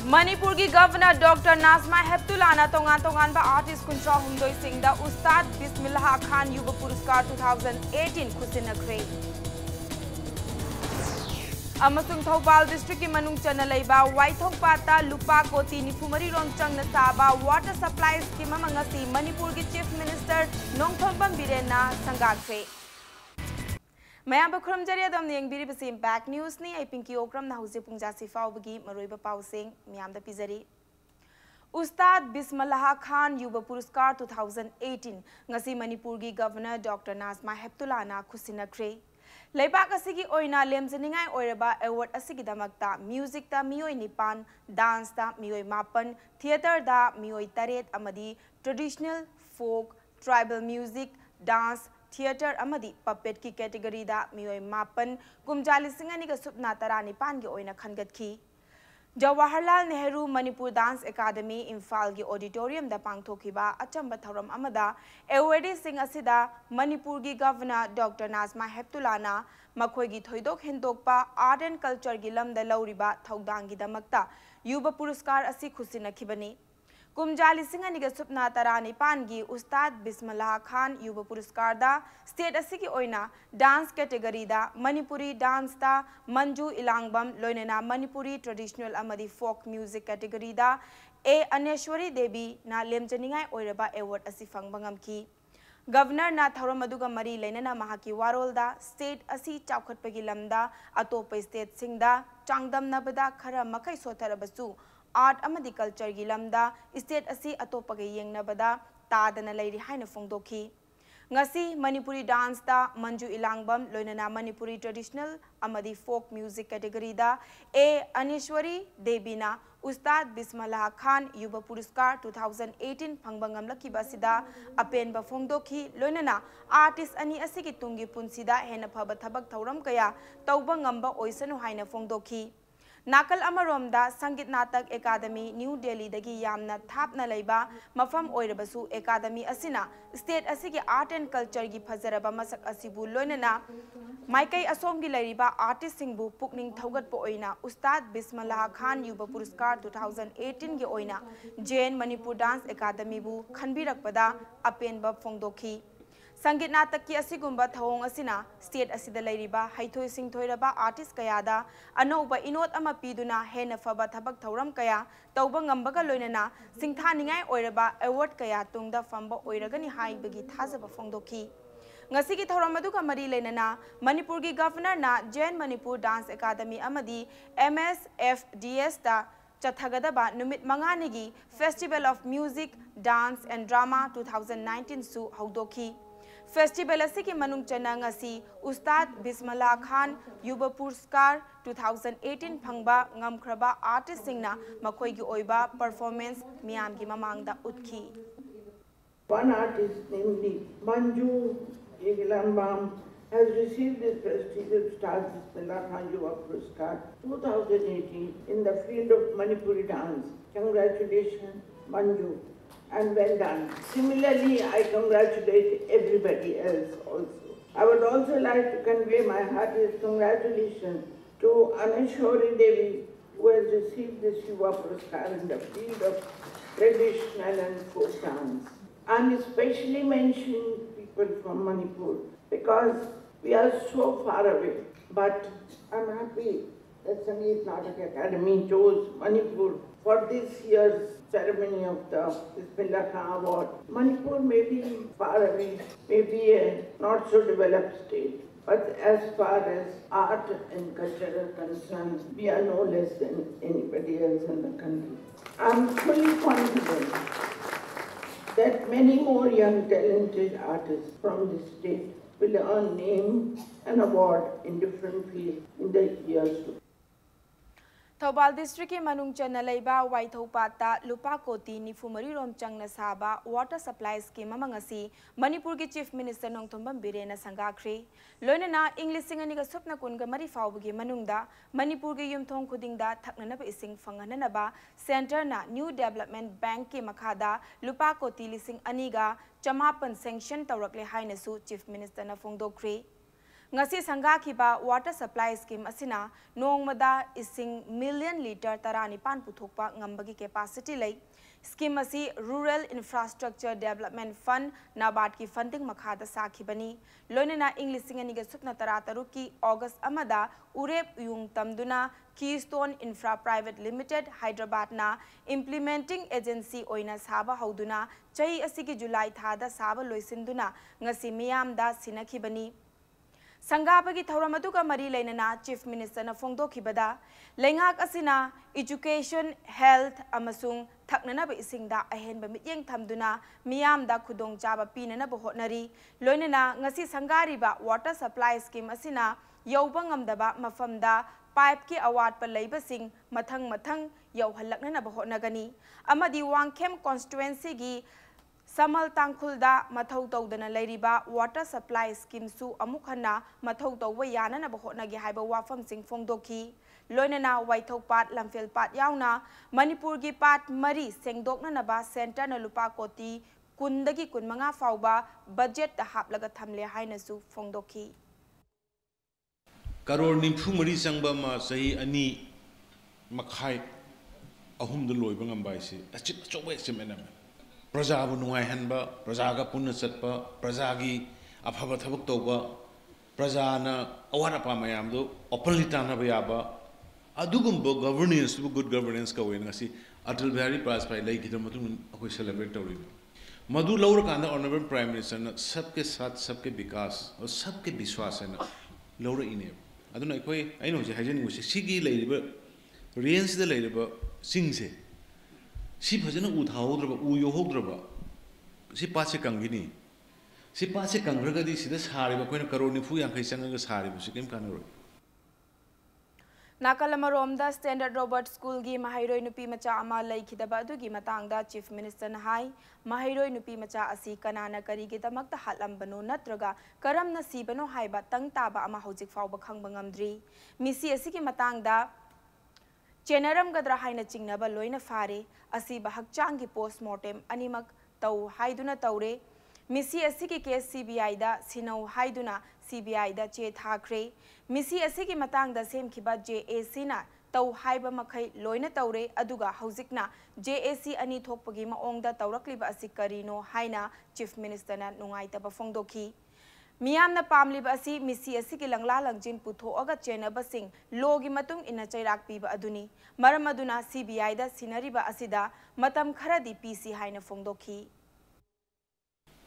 Manipur ki Governor Dr. Nazma Heptulana tongan ba artist kuntra humdoi singda Ustad Bismillah Khan Yuba Puruskar 2018 khusinakre. Amasung Thopal District ki manung chana leiba Waithok Pata Lupa Koti Nifumari ron changna saba water supply scheme amangasi Manipur ki Chief Minister Nongthompam Birena sangakre. Mayam bakhuram jariya dam neng biri basi impact news ni ai pinki okram na husi pungja sifau bagi maroiba pausing miyam da pizari. Ustad Bismillah Khan Yuba Puruskar 2018 ngasi Manipur gi Governor Dr. Nazma Heptulana khusinakre. Leibak asigi oina lemjaningai oiraba award asigi damakta music ta miyoi nipan, dance ta miyoi mapan, theater da miyoi taret amadi traditional folk, tribal music, dance theater amadi puppet ki category da miyoi mapan kumjali singani ga supna tarani pan gi oina khangatki. Jawaharlal Nehru Manipur Dance Academy Imphal gi auditorium da pangthokiba achamba thoram amada award sing asida Manipur gi Governor Dr. Nazma Heptulana makhoi gi thoidok hendokpa art and culture gi lamda lauriba thaudang gi damakta Yuba Puruskar asi khusinakhibani. Kumjali singani ga supna tarani pangi Ustad Bismillah Khan Yuba Puruskar da state asiki oina dance category da Manipuri dance da Manju Ilangbam loinena Manipuri traditional amadi folk music category da A Aneshwari Devi na lemjaningai oiraba award asi fangbangam ki. Governor na Thauram aduga mari leinana mahaki warol da state asi chaukhatpagi lamda atopa state singda changdam nabada khara makai sotharabasu art amadi culture gi lamda state asi atopa ge yengnabada tadana leiri haina phongdokhi. Ngasi Manipuri dance da Manju Ilangbam loinana Manipuri traditional amadi folk music category da A Aneshwari Devi na Ustad Bismillah Khan Yuba Puruskar 2018 phangbangam lakiba sida apenba phongdokhi loinana artist ani asigi tungi punsida hena phaba thabak thauram kaya tauba ngamba oisanu haina phongdokhi. Nakal Amaromda Sangit Natak Academy New Delhi dagi yamna thapna leiba mafam oirabasu Academy asina state asigi art and culture gi phazaraba masak asibu loinana maikai asom gi leiriba artist singbu pukning thogat po oina Ustad Bismillah Khan Yuba Puruskar 2018 gi oina Jain Manipur Dance Academy bu khanbirakpada apenba phongdokhi. Sangit Natak ki asigumba thawong asina state asida leiriba haithoi singthoiraba artist kayada anauba inot ama piduna hena faba thabak thauram kaya tauba ngambaga loinana singthaningai oiraba award kaya tungda famba oiragani haibagi thazaba phongdokhi. Ngasi ki thauram aduga mari leinana Manipur gi Governor na Jain Manipur Dance Academy amadi MSFDS da Chathagadaba Numit Manganigi Festival of Music, Dance and Drama 2019 su haudokhi. Festival asiki manung chana ngasi Ustad Bismillah Khan Yuba Puruskar 2018 phangba ngamkhraba artist singna makhoi gi oiba performance miyam gi mamangda utkhi. One artist, namely Manju Ilangbam, has received this prestigious Ustad Bismillah Khan Yuba Puruskar 2018 in the field of Manipuri dance. Congratulations, Manju, and well done. Similarly, I congratulate everybody else also. I would also like to convey my heartiest congratulations to Aneshwari Devi, who has received this Yuva Puruskar in the field of traditional and folk dance. I'm especially mentioning people from Manipur because we are so far away. But I'm happy that Sangit Natak Academy chose Manipur for this year's ceremony of the Bismillah Khan Award. Manipur may be far away, may be a not so developed state, but as far as art and culture are concerned, we are no less than anybody else in the country. I'm fully confident that many more young talented artists from this state will earn name and award in different fields in the years to come. Thobal District ki manung chana leiba Waithopata Lupa Koti Nifumari rom changna saba water supply scheme amangasi Manipur ki Chief Minister Nongthombam Birena sangakre loinana English singani ga supna kunga mari fawbagi manungda Manipur ki yumthong khudingda thaknanaba ising fangananaba center na New Development Bank ki makhada Lupa Koti lising aniga chamapan sanction tawrakle hainasu Chief Minister na phongdokre. ngasi sangakhiba water supply scheme asina nongmada ising million liter taranipan puthokpa ngambagi capacity lei scheme asi rural infrastructure development fund nabad ki funding makhada sakhibani loinana inglising ani ga sukna tara taruki august amada urep yung tamduna Keystone Infra Private Limited Hyderabad na implementing agency oina saba hauduna chahi asigi July thada saba loisinduna ngasi miyamda sinakhibani Sangabagi Thauramatuka Mari Lainana Chief Minister na Fongdo Kibada, Lengak Asina, Education, Health, Amasung, Taknanaba Isingda, Ahen Bamityang Tamduna, Miyamda Kudong Jaba Pinana Bohotnari, Loinana, Ngasi Sangariba, Water Supply Scheme Asina, Yaubangamdaba, Mafamda, Pipe ki award pa labor sing, Matang, Yau Halakna Bohotnagani, Amadi Wangkem constituency gi, Samal Tangkulda Mathau Tawdana Lairiba Water Supply Scheme Su Amukhana Mathau Tawwa Yanana Bahotnagi Haiba Wafam Sing Fongdoki Loinana Waithok Pat Lamphel Pat Yauna Manipur gi Pat Mari Sengdokna Naba Center na Lupa Koti Kundagi Kunmanga Fauba budget da Haplaga Thamle Haina Su Fongdoki Karor Nimfu Mari Sangba Ma Sahi Ani Makhai Ahum the Loiba Ngambaisi Achip Chowe Simenam Praja bu nungai hanba, praja ka punna satpa, praja ki afhaba thabak tawba, praja na awara pa mayam do openly tana bayaba, adugumbo governance bu good governance ka way ngasi Atal Bihari Vajpayee lai kita matung akoi celebrate tawri. Madu laur kanda honorable prime minister na sabke saath sabke vikas aur sabke vishwas hai na laur ine. Aduna akoi aino je hajen nguse sigi lai riba range de lai riba sing se. Si phajana udhaudraba uyohogdraba si paase kangini si paase kangragadi sida sariba koina karor nifu yankai changa sariba si kem kanaro Nakalamaromda Standard Robert School gi Mahairoi Nupi Macha ama laikhidaba adugi matangda Chief Minister na hai Mahairoi Nupi Macha asi kanana karigi damakta halambano natraga karamna sibano haiba tangtaba ama hojik fauba khangba ngamdri misi asigi matangda Chenaram gadra haina chingnaba loina fare asiba hakchang gi postmortem animak tau haiduna taure misi asigi case CBI da sinau haiduna CBI da che thakre misi asigi matang da semkhiba JAC na tau haiba makhai loina taure aduga haujikna JAC ani thokpagi maong da taurakliba asikarino haina Chief Minister na nungaitaba fongdoki Miyamna pamliba asi misi asigi langla langjin puthoaga chenaba sing logi matung ina chairak piba aduni maram aduna CBI da sinariba asida matam kharadi PC haina fongdoki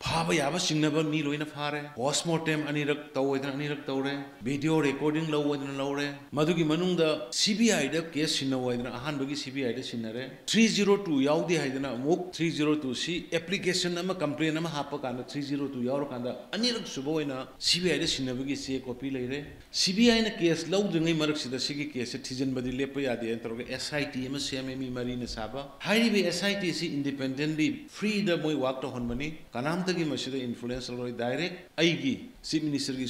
Phaba yaba singnaba mi loina phare postmortem anirak tawoidna anirak tawre video recording lawoidna lawre madugi manungda CBI da case sinawoidna ahanbagi CBI da sinare 302 yaudi haidna muk 302 si application ama complaint ama hapa kanda 302 yauro kanda anirak suboina CBI da sinabagi se copy leire CBI na case lawdringai marak sida sigi case thijan badi lepa yade entroge SIT ama CMME marina saba hairibi SIT si independently free da moi work to honmani kanam की मशीद influence लोई direct आईगी chief minister की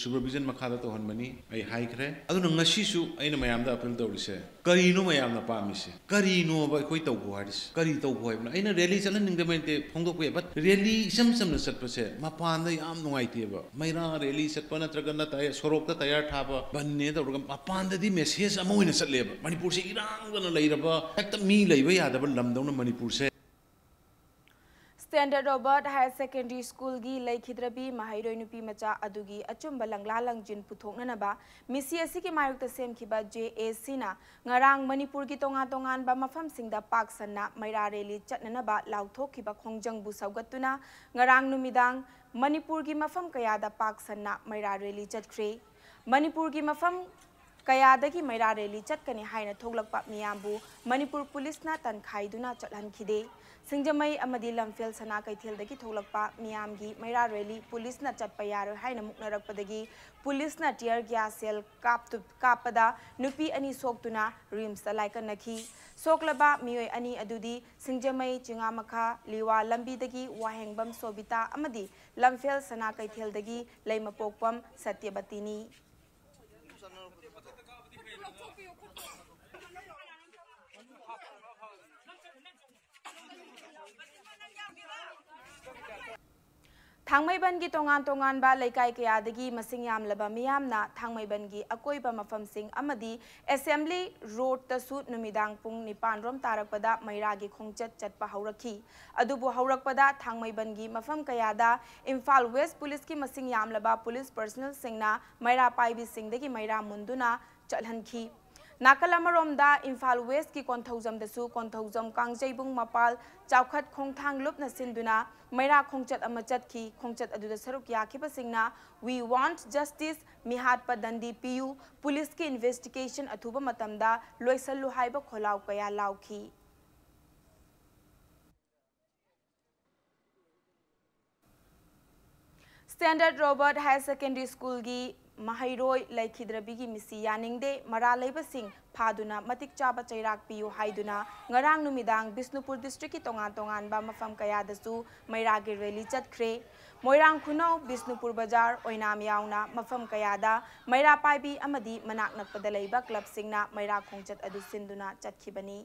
supervision मखादा तो हनमनी आई high करे अदुन ngasisu aina mayamda appeal tawrise karino mayamna pamise karino ba koi tawbo haris kari tawbo haibna aina rally chalan ningdamente phongdokwe but rally samna satpase mapanda yam nungaite ba maira rally satpa natragana tay sorokta tayar thaba banne tawrga mapanda di message ama hoina chatleba manipur se irangana leiraba hekta mi leiba yadaba lamdawna manipur se Standard Robert Higher Secondary School gi laikhidrabi Mahairoi Nupi Macha adugi achumba langla langjin puthoknanaba misi asigi mayukta semkhiba JAC na ngarang Manipur gi tongan ba mafam singda pak sanna maira rally chatnanaba lauthokhiba khongjang bu saugatuna ngarang numidang Manipur gi mafam kayada pak sanna maira rally chatkhre Manipur gi mafam kayadagi maira rally chatkani haina thoglakpa miyambu Manipur police na tankhaiduna chathankhide Singjamai amadi lamfel sana kaithel dagi tholakpa miyamgi maira rally police na chatpa yaro haina muknarakpadagi police na tear gas cell kapada nupi ani soktuna rims laika nakhi soklaba miyoi ani adudi singjamai chingamakha liwa lambi dagi wahengbam sobita amadi lamfel sana kaithel dagi leimapokpam satyabatini थांगमैबनगी तोंगान तोंगानबा लेकाई कयादगी मसिंग यामलबा मियामना थांगमैबनगी अकोइबा मफमसिंग अमदी assembly road तसु नुमिदांग पुंग निपान रोम तारकपदा मैरागी खोंगचत चटपा हौरखी अदुबु हौरकपदा थांगमैबनगी मफम कयादा Imphal waste police की मसिंग यामलबा police personal सिंगना मैरा पाइबी सिंगदगी मैरा मुंदुना चलहनखी नाकल अमरोमदा Imphal waste की कोंथौजमदसु कोंथौजम कांगजैबुंग मपाल चाउखत खोंथांग लुपना सिंदुना मैरा खोंचत अमा चतखी खोंचत अदुदा सरुक याखिबसिंगना we want justice मिहात पदंदी पीयू पुलिस की इन्वेस्टिगेशन अथुबा मतमदा लोइसल्लु हाइबा खोलाव कया लाउखी standard Robert higher secondary school की महैरोय लैखिद्रबीगी मिसी यानिंगदे मरा लेबसिंग फादुना मतिक चाबा चैराक पियु हाइदुना ngarang numidang बिष्णुपुर डिस्ट्रिक्ट की तोंगान तोंगानबा मफम कयादसु मैरागी रैली चतख्रे मोइरांग खुनौ बिष्णुपुर बाजार ओइनाम यावना मफम कयादा मैरा पाइबी अमदी मनाक नकपदा लैबा क्लब सिंगना मैरा खोंचत अदु सिंदुना चतखिबनी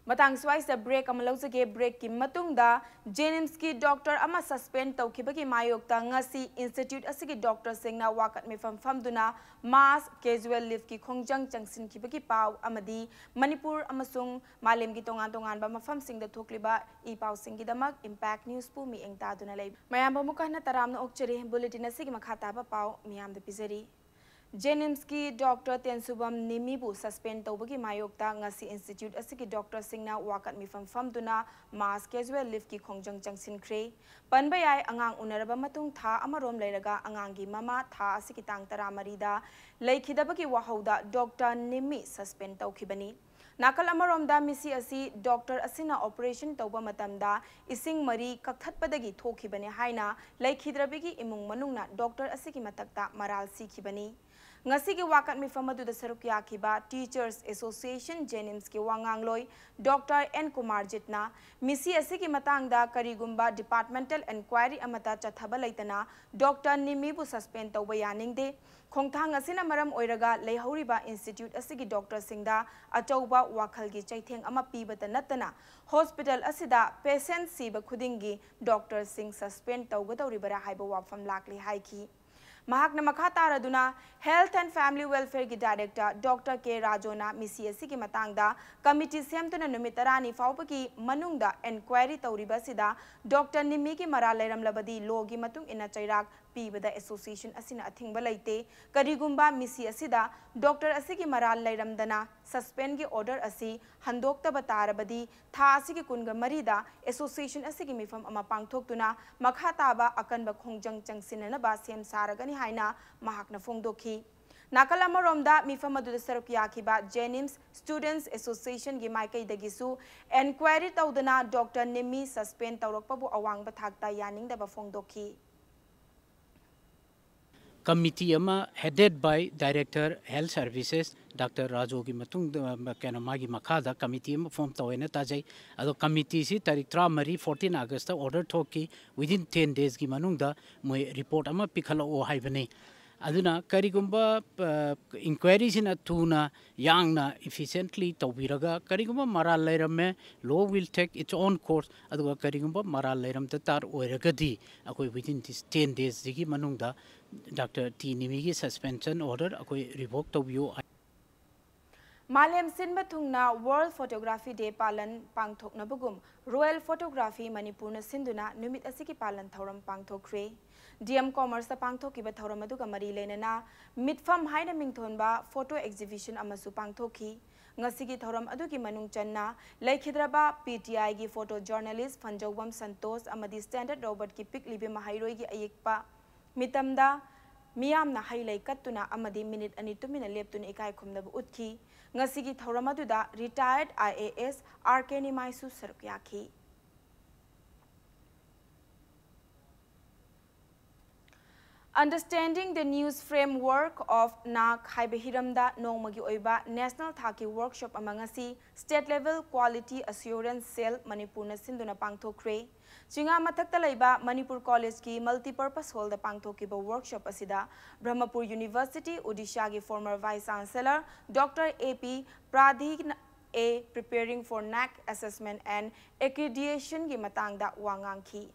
मतंग स्वाइस ब्रेक अमलौजगे ब्रेक की मतुंगदा जेनिम्स की डॉक्टर अमा सस्पेंड तौखिबगी मायोक्ता ngasi इंस्टीट्यूट असigi डॉक्टर सिंगना वाकत मिफम फमदुना मास कैजुअल लीव की खोंजंग चंगसिनखिबगी पाव अमदी मणिपुर अमसुंग मालेमगी तोंगान तोंगानबा मफम सिंगदा थोक्लिबा ई पाव सिंगीदमक इंपैक्ट न्यूज पु मी एंगतादुना लैब मयाम मुकहना तरामना ओक्चरी बुलेटिन असigi मखाताबा पाव मियामदा पिजरी जेनिम्स की डॉक्टर तेंसुबम निमीबु सस्पेंड तौबगी मायोक्ता ngasi इंस्टीट्यूट असigi डॉक्टर सिंगना वाकत मिफम फमदुना मास कैजुअल लीव की खोंजंग चंगसिनख्रे पनबयाय अंगांग उनरबा मतुंग था अमरोम लैरगा अंगांगी ममा था असigi तांग तरामरीदा लैखिदबगी वाहौदा डॉक्टर निमी सस्पेंड तौखिबनी नाकल अमरोमदा मिसी असी डॉक्टर असिना ऑपरेशन तौबा मतमदा इसिंग मरी कक्थतपदगी थोखिबने हाइना लैखिद्रबगी इमुंग मनुंगना डॉक्टर असिगी मतक्ता मराल सीखिबनी ngasi wakat mifam adu da saruk yakiba teachers association JNIMS के वांगांगलोय डॉक्टर एन कुमार जितना मिसी असigi matangda karigumba डिपार्टमेंटल इंक्वायरी अमता चथबा लैतना डॉक्टर निमीबु सस्पेंड तौबा यानिंगदे खोंथांग असिना मरम ओइरगा लेहौरिबा इंस्टीट्यूट असigi डॉक्टर सिंगदा अचौबा वाखलगी चैथेंग अमा पीबता नतना हॉस्पिटल असिदा पेशेंट सीबा खुदिंगी डॉक्टर सिंग सस्पेंड तौगदौरिबरा हाइबा वाफम लाकली हाइकी महाकना मखा तारदुना हेल्थ एंड फैमिली वेलफेयर की डायरेक्टर डॉक्टर के राजोना मिसी असigi matangda कमिटी सेमतुना नुमित तरानी फाउबगी मनुंगदा एनक्वायरी तौरिबसिदा डॉक्टर निमी की मरा लेरमलबदी लोगी मतुंग इना चैराक पीबदा एसोसिएशन असिना अथिंगबा लैते करिगुंबा मिसी असिदा डॉक्टर असigi मरा लेरमदना सस्पेंड की ऑर्डर असि हंदोक्तबा तारबदी था असigi कुनगा मरीदा एसोसिएशन असigi मिफम अमा पांगथोक्तुना मखा ताबा अकनबा खोंजंग चंगसिननबा सेम सारगनी हाइना महाकना फोंगदोखी नाकल अमरोमदा मिफम अदुदा सरुक याखिबा जेनिम्स स्टूडेंट्स एसोसिएशन की माइकैदगिसु enquiry तौदना doctor Nimi suspend तौरकपबु अवांगबा थाक्ता यानिंगदबा फोंगदोखी committee ama headed by director health services Dr. Rajo ki matung kena magi makada committee ama form tawena tajai ado committee si tarik 14 August ta order thoki within 10 days ki manungda moi report ama pikhalo o haibani aduna karigumba inquiry sina tuna yangna efficiently tawiraga karigumba maral leirame law will take its own course aduga karigumba maral leiram ta tar oiragadi akoi within this 10 days digi manungda Dr. T Nimi ki suspension order akoi revoke tawbiyo मालेम सिनबा थुंगना world photography day पालन पांगथोकनबगुम royal photography Manipur न सिंधुना नुमित असigi पालन थौरम पांगथोखरे DM commerce पांगथोकिबा थौरम अदुगा मरी लेनना मिटफम हाइना मिंगथोनबा photo exhibition अमसु पांगथोखी ngasi थौरम अदुगी मनुंग चन्ना लैखिद्रबा PTI की फोटो जर्नलिस्ट फंजौबम संतोष अमदी स्टैंडर्ड रॉबर्ट की पिक लिबे महाइरोई की अयेकपा मितमदा मियामना हाइलाई कत्तुना अमदी मिनिट अनि तुमिना लेप्तुना इकाई खुमनबु उत्खी ngasi थौरम अदुदा रिटायर्ड IAS आरके निमाइसु सरुक याखी Understanding the news framework of NAC Haibehiramda Nongmagi Oiba National Thaki Workshop amangasi State Level Quality Assurance Cell Manipur na Sinduna Pangthokre Chinga mathakta laiba Manipur College ki multi-purpose hall da pangthokiba workshop asida Brahmapur University Odisha ki former Vice Chancellor Dr. AP A. Preparing for NAC Assessment and Accreditation gi matangda wangangki.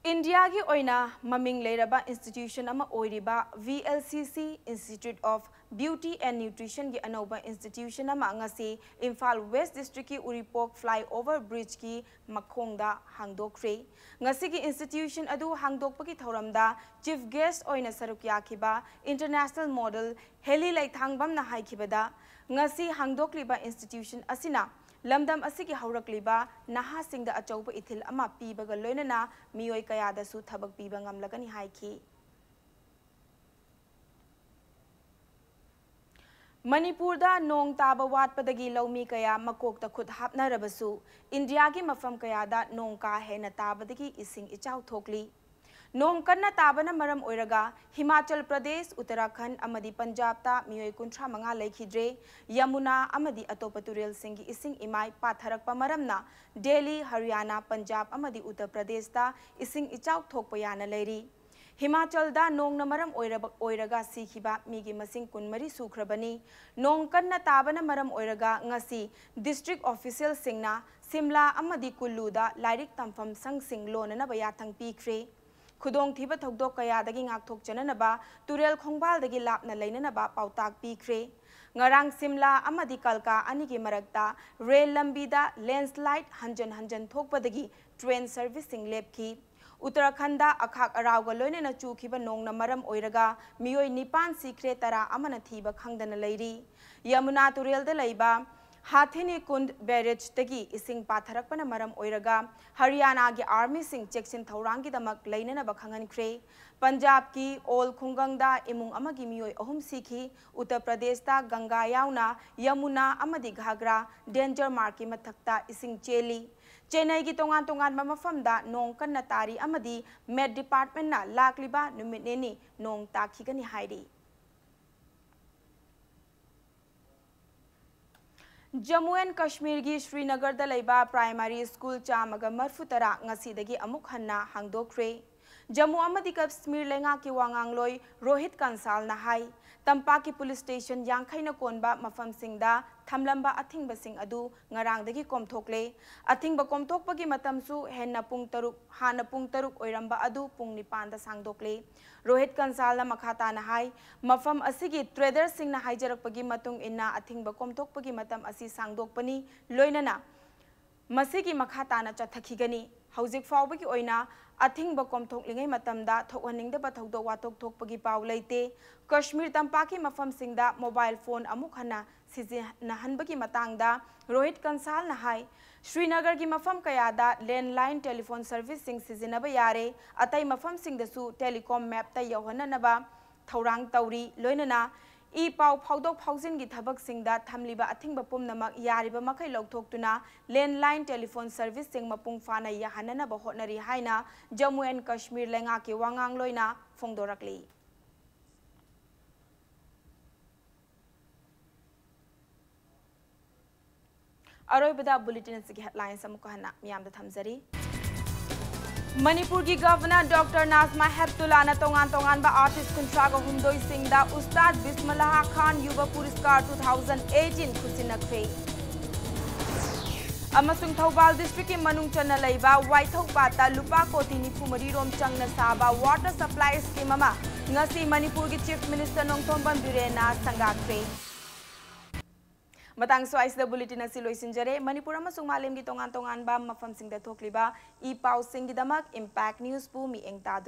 India gi oina maming leiraba institution ama oiriba VLCC Institute of Beauty and Nutrition gi anoba institution ama ngasi Imphal West District ki Uripok Flyover Bridge ki makhongda hangdokre. Ngasi gi institution adu hangdokpagi thoramda chief guest oina saruk yakiba international model Heli Laithangbam na haikibada ngasi hangdokliba institution asina lamdam asigi haurakliba nahasingda achauba ithil ama pibaga loinana miyoi kayada su thabak piba ngamlagani haiki. Manipur da nong taba watpadagi laumi kaya makokta khud hapnarabasu India gi mafam kaya da nong ka hena tabadagi ising ichau thokli. Nong kanna tabana maram oiraga Himachal Pradesh, Uttarakhand amadi Punjab ta miyoi kuntra manga laikhidre Yamuna amadi atopa turel singi ising imai patharakpa maramna Delhi, Haryana, Punjab amadi Uttar Pradesh ta ising ichau thokpa yana leiri. Himachal da nong na maram oiraga sikhiba migi masing kunmari sukhrabani. Nong kanna tabana maram oiraga ngasi district official singna Simla amadi Kullu da lairik tampham sang sing lonana bayathang pikre. Khudong thiba thokdok kaya dagi ngak thok chananaba turel khongbal dagi lapna leinanaba pautak pikre. Ngarang Simla amadi Kalka anigi marakta rail lambida landslide hanjan thokpadagi train servicing lepki. Uttarakhand da akhak arauga loinena chukhiba nongna maram oiraga miyoi nipan sikre tara amana thiba khangdana leiri. Yamuna turel da leiba Hathini Kund Barrage tagi ising patharakpana maram oiraga Haryana gi army sing checksin thaurangi damak leinana bakhangan kre. Punjab ki Ol Khungang da imung amagi miyoi ahum sikhi. Uttar Pradesh da Ganga yauna Yamuna amadi Ghagra danger marki mathakta ising cheli. Chennai gi tongan mafam da nong kanna tari amadi med department na lakliba numitneni nong takhigani hairi. Jammu and Kashmir gi Srinagar da leiba primary school chamaga marfutara ngasidagi amuk hanna hangdokre. Jammu amadi Kashmir lenga ki wangangloi Rohit Kansal na hai Tampaki police station yangkhaina konba mafam singda thamlamba athingba sing adu ngarangdagi komthokle. Athingba komthokpagi matamsu henna pung taruk oiramba adu pung nipan da sangdokle. Rohit Kansal na makhata na hai mafam asigi trader sing na haijarakpagi matung inna athingba komthokpagi matam asi sangdokpani loinana masigi makhata na chathakigani. Haujik faubagi oina athingba komthoklingai matamda thokhaningdaba thodok watok thokpagi paw leite. Kashmir Tampaki mafam singda mobile phone amuk hana siznahanbagi matangda Rohit Kansal na hai Srinagar gi mafam kayada landline telephone service sing sizinaba yare atai mafam singdasu telecom map ta yawhananaba thaurang tauri loinana I pau phaudok phaujin gi thabak singda thamliba athingba pumnamak yariba makai lokthokuna landline telephone service sing mapung fana yahanana ba hotnari haina Jammu and Kashmir lenga ki wangang loina phongdorakli. Aroibada bulletin sigi headlines amuka hana miyamda thamjari. Manipur ki Governor Dr. Nazma Heptullah na tongan ba artist kuntraga humdoi singda Ustad Bismillah Khan Yuva Puriskar 2018 khusinakre. Amasung Thoubal district ki manung chana leiba Waithok pata lupa koti nifumari rom changna saba water supply scheme ama ngasi Manipur ki Chief Minister Nongthomban Birena sangakre. Matang swais da bulletin na siloi sinjare Manipur amasung malim gi tongan ba mafam singda thokliba I pau sing gi damak impact news pu mi engta